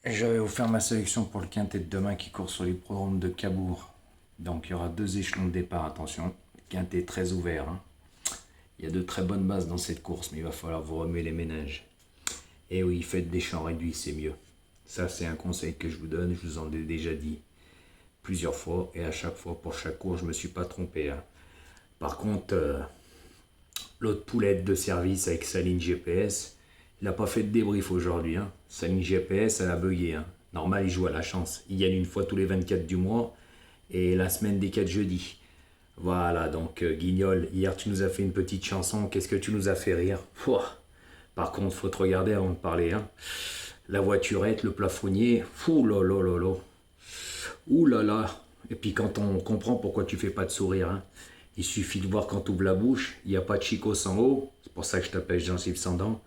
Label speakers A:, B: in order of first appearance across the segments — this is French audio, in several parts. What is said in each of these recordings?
A: Je vais vous faire ma sélection pour le quintet de demain qui court sur les programmes de Cabourg. Donc il y aura deux échelons de départ, attention. Quintet très ouvert, hein. Il y a de très bonnes bases dans cette course, mais il va falloir vous remuer les ménages. Et oui, faites des champs réduits, c'est mieux. Ça, c'est un conseil que je vous donne, je vous en ai déjà dit plusieurs fois, et à chaque fois, pour chaque course, je ne me suis pas trompé, hein. Par contre, l'autre poulette de service avec sa ligne GPS, il n'a pas fait de débrief aujourd'hui, hein. Sa ligne GPS, elle a bugué, hein. Normal, il joue à la chance. Il gagne une fois tous les 24 du mois et la semaine des 4 jeudis. Voilà, donc Guignol, hier tu nous as fait une petite chanson. Qu'est-ce que tu nous as fait rire? Pouah. Par contre, faut te regarder avant de parler, hein. La voiturette, le plafonnier, fou là là là là. Ouh là là. Et puis quand on comprend pourquoi tu fais pas de sourire, hein. Il suffit de voir quand tu ouvres la bouche, il n'y a pas de chico sans haut. C'est pour ça que je t'appelle gencive sans dents.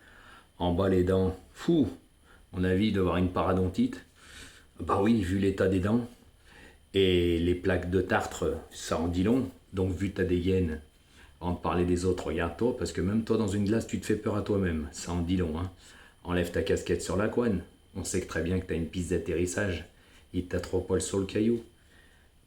A: En bas les dents, fou. On a envie d'avoir une paradontite. Bah oui, vu l'état des dents. Et les plaques de tartre, ça en dit long. Donc vu ta dégaine, avant de parler des autres, regarde-toi, parce que même toi dans une glace, tu te fais peur à toi-même. Ça en dit long, hein. Enlève ta casquette sur la couenne. On sait que très bien que tu as une piste d'atterrissage. Et tu as trois poils sur le caillou.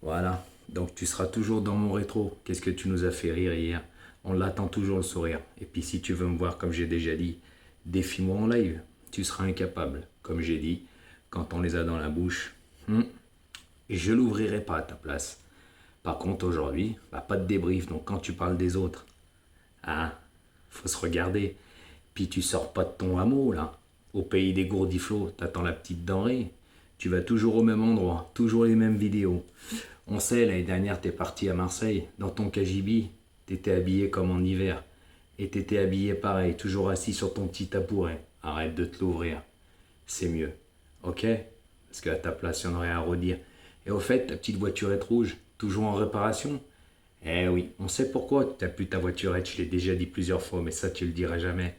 A: Voilà. Donc tu seras toujours dans mon rétro. Qu'est-ce que tu nous as fait rire hier? On l'attend toujours le sourire. Et puis si tu veux me voir comme j'ai déjà dit, défie-moi en live. Tu seras incapable. Comme j'ai dit, quand on les a dans la bouche, je l'ouvrirai pas à ta place. Par contre aujourd'hui, bah, pas de débrief. Donc quand tu parles des autres, ah, faut se regarder. Puis tu sors pas de ton hameau là. Au pays des gourdiflots, t'attends la petite denrée. Tu vas toujours au même endroit, toujours les mêmes vidéos. On sait, l'année dernière, t'es parti à Marseille, dans ton cagibi, t'étais habillé comme en hiver. Et t'étais habillé pareil, toujours assis sur ton petit tabouret. Arrête de te l'ouvrir. C'est mieux. Ok? Parce qu'à ta place, il y en aurait à redire. Et au fait, ta petite voiturette rouge, toujours en réparation? Eh oui, on sait pourquoi t'as plus ta voiturette, je l'ai déjà dit plusieurs fois, mais ça tu le diras jamais.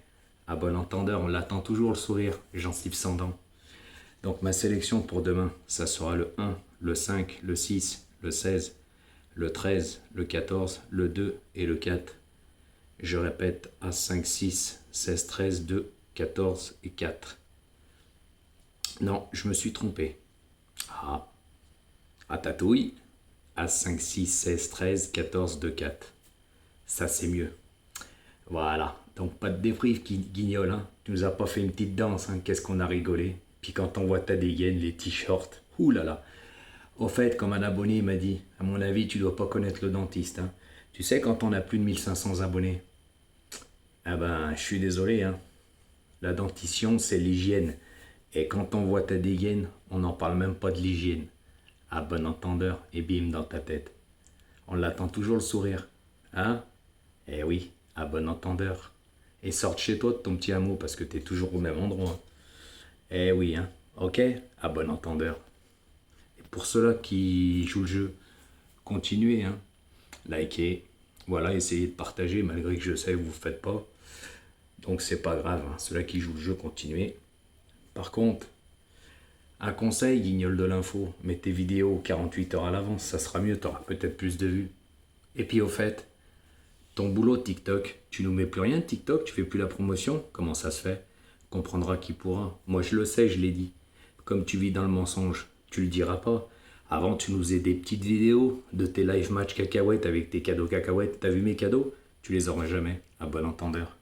A: À bon entendeur, on l'attend toujours le sourire, gencive sans dents. Donc ma sélection pour demain, ça sera le 1, le 5, le 6, le 16, le 13, le 14, le 2 et le 4. Je répète, As 5, 6, 16, 13, 2, 14 et 4. Non, je me suis trompé. Ah, à tatouille, As 5, 6, 16, 13, 14, 2, 4. Ça c'est mieux. Voilà, donc pas de débrief qui guignole, hein. Tu nous as pas fait une petite danse, hein. Qu'est-ce qu'on a rigolé. Puis quand on voit ta dégaine, les t-shirts, ouh là là. Au fait, comme un abonné m'a dit, à mon avis, tu dois pas connaître le dentiste, hein. Tu sais, quand on a plus de 1500 abonnés, ah ben, je suis désolé, hein. La dentition, c'est l'hygiène. Et quand on voit ta dégaine, on n'en parle même pas de l'hygiène. À bon entendeur, et bim dans ta tête. On l'attend toujours le sourire, hein? Eh oui, à bon entendeur. Et sors de chez toi de ton petit hameau parce que t'es toujours au même endroit. Eh oui, hein. Ok? À bon entendeur. Et pour ceux-là qui jouent le jeu, continuez, hein. Likez. Voilà, essayez de partager malgré que je sais que vous ne faites pas. Donc c'est pas grave, hein. Ceux-là qui jouent le jeu, continuez. Par contre, un conseil, guignol de l'info, mets tes vidéos 48 heures à l'avance, ça sera mieux, t'auras peut-être plus de vues. Et puis au fait, ton boulot TikTok, tu nous mets plus rien de TikTok, tu fais plus la promotion, comment ça se fait? Comprendra qui pourra. Moi je le sais, je l'ai dit. Comme tu vis dans le mensonge, tu le diras pas. Avant tu nous faisais des petites vidéos de tes live match cacahuètes avec tes cadeaux cacahuètes. T'as vu mes cadeaux? Tu les auras jamais, à bon entendeur.